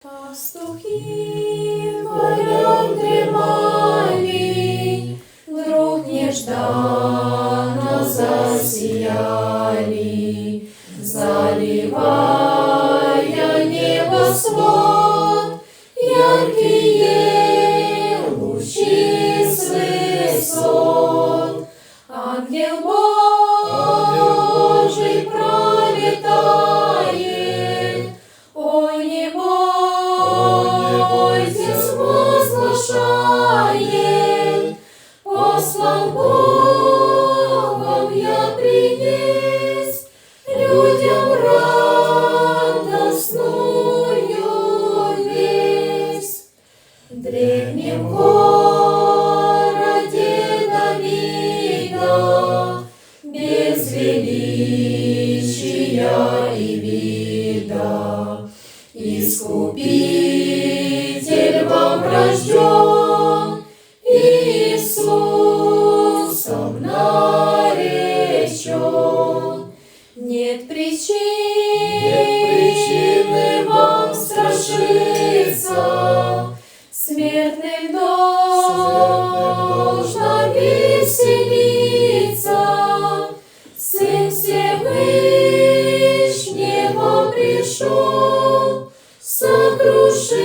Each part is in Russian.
Пастухи в полях дремали, вдруг нежданно засияли, заливая небосвод, яркие лучи с высот. Ангел Божий пролетает, ой, не бойтесь, возглашает, послан Богом я принес людям радостную весть. В древнем городе Давида, без величия и вида, Искупитель вам рожден, Иисусом наречен. Нет причины вам страшиться, смертным должно веселиться. Сын Всевышнего пришел сокрушить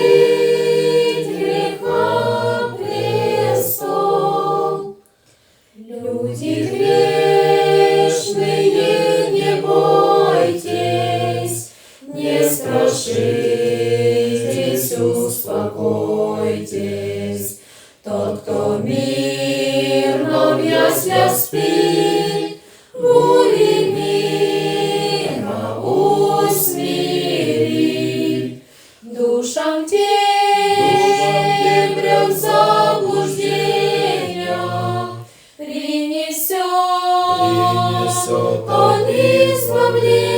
греха престол. Люди грешные, не бойтесь, не страшитесь, успокойтесь. Тот, кто мирно в яслях спит, бури мира усмирит. Душам темряв заблуждения принесет Он избавление.